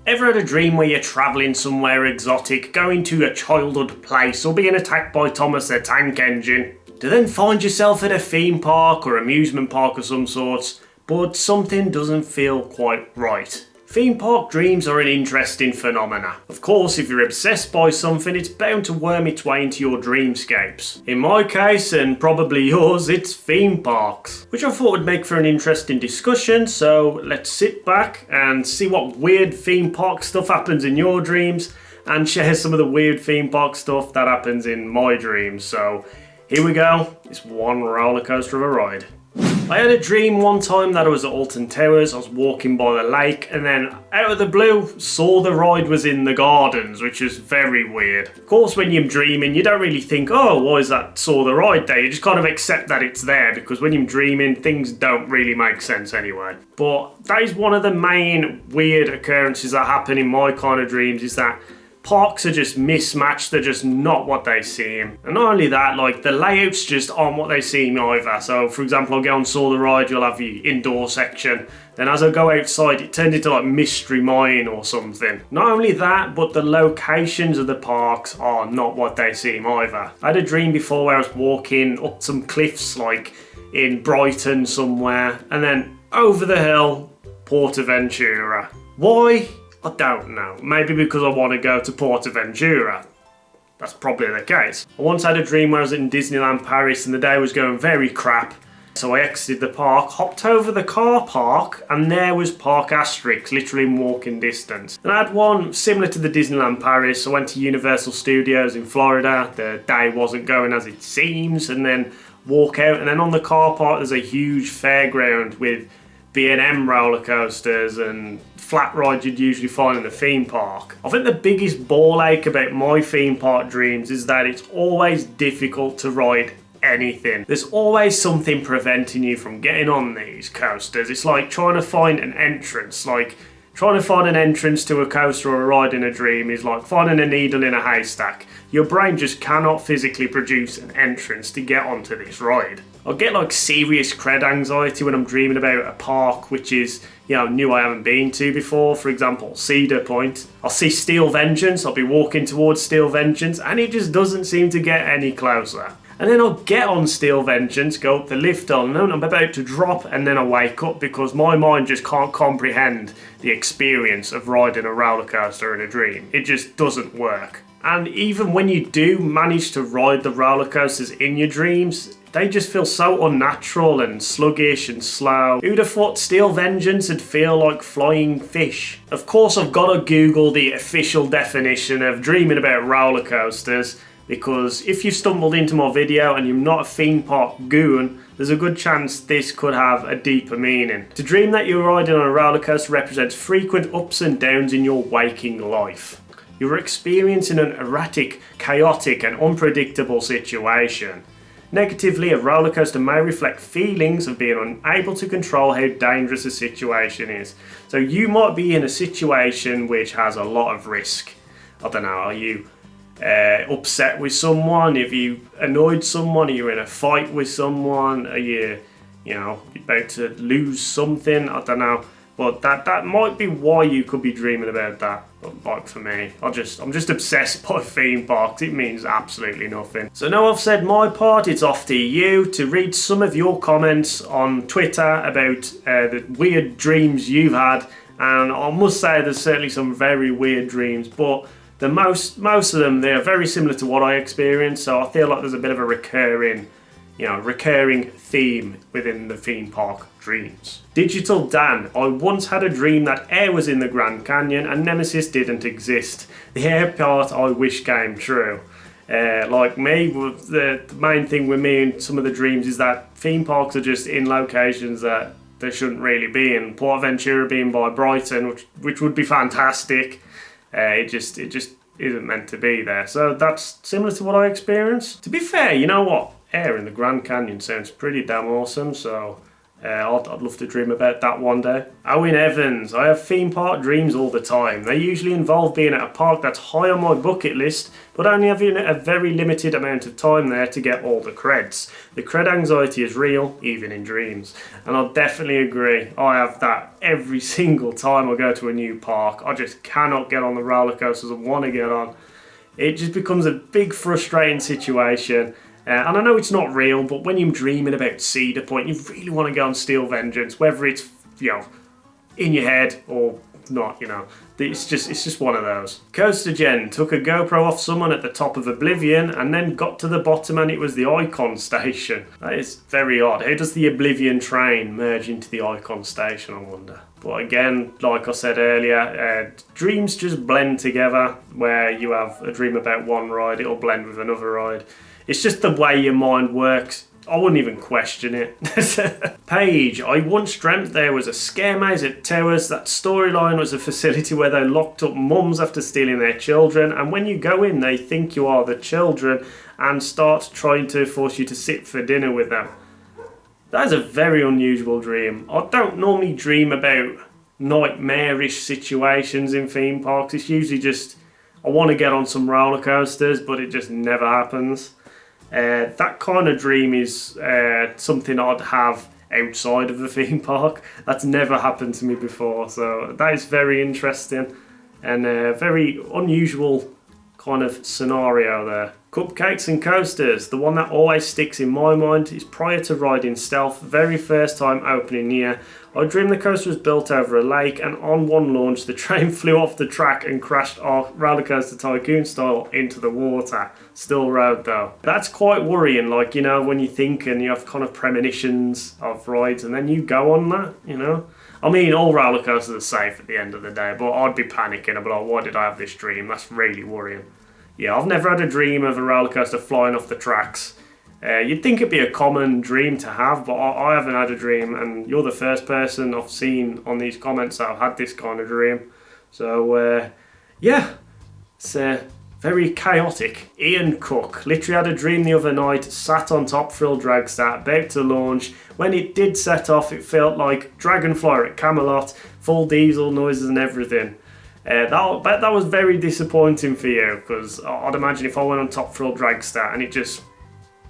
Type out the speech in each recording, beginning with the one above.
Ever had a dream where you're travelling somewhere exotic, going to a childhood place, or being attacked by Thomas the Tank Engine, to then find yourself at a theme park or amusement park of some sort, but something doesn't feel quite right? Theme park dreams are an interesting phenomena. Of course, if you're obsessed by something, it's bound to worm its way into your dreamscapes. In my case, and probably yours, it's theme parks, which I thought would make for an interesting discussion, so let's sit back and see what weird theme park stuff happens in your dreams, and share some of the weird theme park stuff that happens in my dreams. So here we go, it's one roller coaster of a ride. I had a dream one time that I was at Alton Towers, I was walking by the lake, and then out of the blue, saw the ride was in the gardens, which is very weird. Of course, when you're dreaming, you don't really think, oh, why is that saw the ride there? You just kind of accept that it's there, because when you're dreaming, things don't really make sense anyway. But that is one of the main weird occurrences that happen in my kind of dreams, is that parks are just mismatched, they're just not what they seem. And not only that, like the layouts just aren't what they seem either. So for example, I'll go and saw the ride, you'll have the indoor section. Then as I go outside, it turns into like Mystery Mine or something. Not only that, but the locations of the parks are not what they seem either. I had a dream before where I was walking up some cliffs like in Brighton somewhere, and then over the hill, Portaventura. Why? I don't know. Maybe because I want to go to Portaventura. That's probably the case. I once had a dream where I was in Disneyland Paris and the day was going very crap. So I exited the park, hopped over the car park, and there was Park Asterix, literally in walking distance. And I had one similar to the Disneyland Paris. I went to Universal Studios in Florida. The day wasn't going as it seems, and then walk out, and then on the car park there's a huge fairground with B&M roller coasters and flat rides you'd usually find in a theme park. I think the biggest ball ache about my theme park dreams is that it's always difficult to ride anything. There's always something preventing you from getting on these coasters. It's like trying to find an entrance. Like trying to find an entrance to a coaster or a ride in a dream is like finding a needle in a haystack. Your brain just cannot physically produce an entrance to get onto this ride. I get like serious cred anxiety when I'm dreaming about a park which is, new I haven't been to before. For example, Cedar Point. I'll see Steel Vengeance, I'll be walking towards Steel Vengeance, and it just doesn't seem to get any closer. And then I'll get on Steel Vengeance, go up the lift on, and I'm about to drop, and then I wake up because my mind just can't comprehend the experience of riding a roller coaster in a dream. It just doesn't work. And even when you do manage to ride the roller coasters in your dreams, they just feel so unnatural and sluggish and slow. Who'd have thought Steel Vengeance would feel like flying fish? Of course, I've got to Google the official definition of dreaming about roller coasters, because if you've stumbled into my video and you're not a theme park goon, there's a good chance this could have a deeper meaning. To dream that you're riding on a roller coaster represents frequent ups and downs in your waking life. You're experiencing an erratic, chaotic and unpredictable situation. Negatively, a roller coaster may reflect feelings of being unable to control how dangerous a situation is. So you might be in a situation which has a lot of risk. I don't know, are you upset with someone? Have you annoyed someone? Are you in a fight with someone? Are you, about to lose something? I don't know. But that might be why you could be dreaming about that. But like for me, I'm just obsessed by theme parks. It means absolutely nothing. So now I've said my part, it's off to you to read some of your comments on Twitter about the weird dreams you've had. And I must say there's certainly some very weird dreams, but the most of them, they're very similar to what I experienced. So I feel like there's a bit of a recurring theme within the theme park dreams. Digital Dan, I once had a dream that air was in the Grand Canyon and Nemesis didn't exist. The air part I wish came true. Like me, the main thing with me and some of the dreams is that theme parks are just in locations that they shouldn't really be in. Portaventura being by Brighton, which would be fantastic. It just isn't meant to be there. So that's similar to what I experienced. To be fair, you know what? Air in the Grand Canyon sounds pretty damn awesome, so I'd love to dream about that one day. Owen Evans, I have theme park dreams all the time. They usually involve being at a park that's high on my bucket list, but only having a very limited amount of time there to get all the creds. The cred anxiety is real, even in dreams. And I'll definitely agree. I have that every single time I go to a new park. I just cannot get on the roller coasters I want to get on. It just becomes a big frustrating situation. And I know it's not real, but when you're dreaming about Cedar Point, you really want to go on Steel Vengeance, whether it's, in your head or not, It's just one of those. Coaster Gen took a GoPro off someone at the top of Oblivion and then got to the bottom and it was the Icon Station. That is very odd. How does the Oblivion train merge into the Icon Station, I wonder? But again, like I said earlier, dreams just blend together. Where you have a dream about one ride, it'll blend with another ride. It's just the way your mind works. I wouldn't even question it. Paige, I once dreamt there was a scare maze at Towers. That storyline was a facility where they locked up mums after stealing their children, and when you go in they think you are the children and start trying to force you to sit for dinner with them. That is a very unusual dream. I don't normally dream about nightmarish situations in theme parks. It's usually just, I want to get on some roller coasters, but it just never happens. That kind of dream is something I'd have outside of the theme park. That's never happened to me before, so that is very interesting and a very unusual kind of scenario there. Cupcakes and coasters. The one that always sticks in my mind is prior to riding Stealth, very first time opening here. I dreamed the coaster was built over a lake, and on one launch the train flew off the track and crashed our roller coaster tycoon style into the water. Still rode though. That's quite worrying, when you think and you have kind of premonitions of rides and then you go on that, I mean, all roller coasters are safe at the end of the day, but I'd be panicking. I'd be like, why did I have this dream? That's really worrying. Yeah, I've never had a dream of a roller coaster flying off the tracks. You'd think it'd be a common dream to have, but I haven't had a dream, and you're the first person I've seen on these comments that have had this kind of dream. So, it's very chaotic. Ian Cook literally had a dream the other night, sat on Top Thrill Dragster, about to launch. When it did set off, it felt like Dragonflyer at Camelot, full diesel noises and everything. That was very disappointing for you, because I'd imagine if I went on Top Thrill Dragster and it just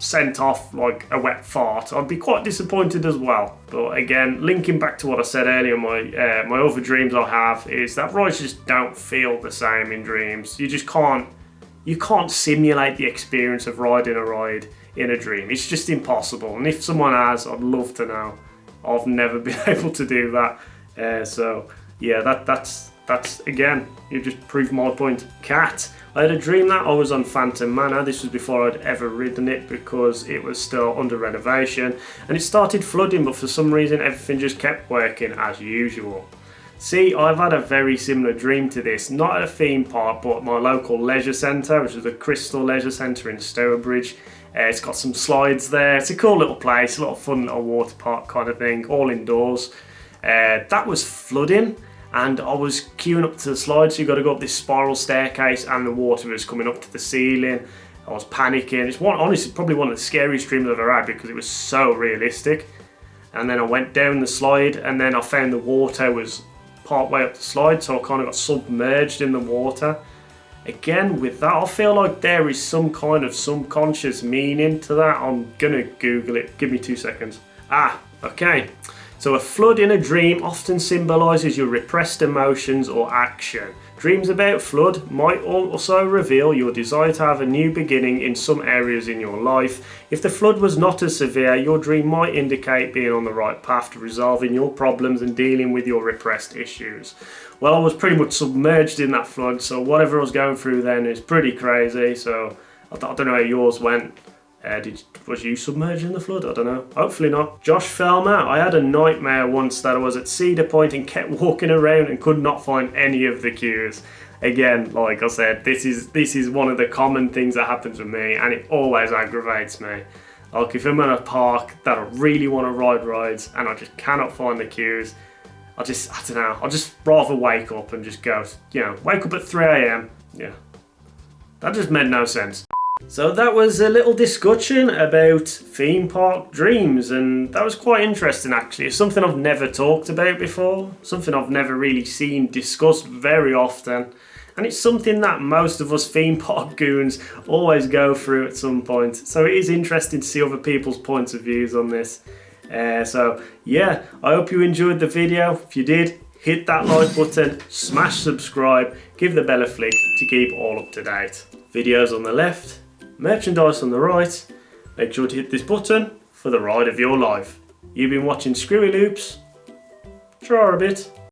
sent off like a wet fart, I'd be quite disappointed as well. But again, linking back to what I said earlier, my other dreams I have is that rides just don't feel the same in dreams. You can't simulate the experience of riding a ride in a dream. It's just impossible. And if someone has, I'd love to know. I've never been able to do that. So yeah, that's again, you just proved my point. Cat, I had a dream that I was on Phantom Manor. This was before I'd ever ridden it because it was still under renovation, and it started flooding, but for some reason everything just kept working as usual. See, I've had a very similar dream to this, not at a theme park, but my local leisure centre, which is the Crystal Leisure Centre in Stourbridge. It's got some slides there. It's a cool little place, a little fun little water park kind of thing, all indoors. That was flooding, and I was queuing up to the slide, so you got to go up this spiral staircase and the water was coming up to the ceiling. I was panicking. It's honestly probably one of the scariest dreams I've ever had because it was so realistic. And then I went down the slide and then I found the water was part way up the slide, so I kind of got submerged in the water. Again, with that, I feel like there is some kind of subconscious meaning to that. I'm gonna Google it. Give me 2 seconds. Okay. So a flood in a dream often symbolises your repressed emotions or action. Dreams about flood might also reveal your desire to have a new beginning in some areas in your life. If the flood was not as severe, your dream might indicate being on the right path to resolving your problems and dealing with your repressed issues. Well, I was pretty much submerged in that flood, so whatever I was going through then is pretty crazy. So I don't know how yours went. Was you submerged in the flood? I don't know. Hopefully not. Josh Felmer, I had a nightmare once that I was at Cedar Point and kept walking around and could not find any of the queues. Again, like I said, this is one of the common things that happens with me, and it always aggravates me. Like if I'm in a park that I really want to ride rides and I just cannot find the queues, I don't know. I'll just rather wake up and just go, wake up at 3 a.m. Yeah. That just made no sense. So that was a little discussion about theme park dreams, and that was quite interesting actually. It's something I've never talked about before, something I've never really seen discussed very often, and it's something that most of us theme park goons always go through at some point. So it is interesting to see other people's points of views on this. So yeah, I hope you enjoyed the video. If you did, hit that like button, smash subscribe, give the bell a flick to keep all up to date. Videos on the left, merchandise on the right. Make sure to hit this button for the ride of your life. You've been watching ScrewyLoops. Try a bit.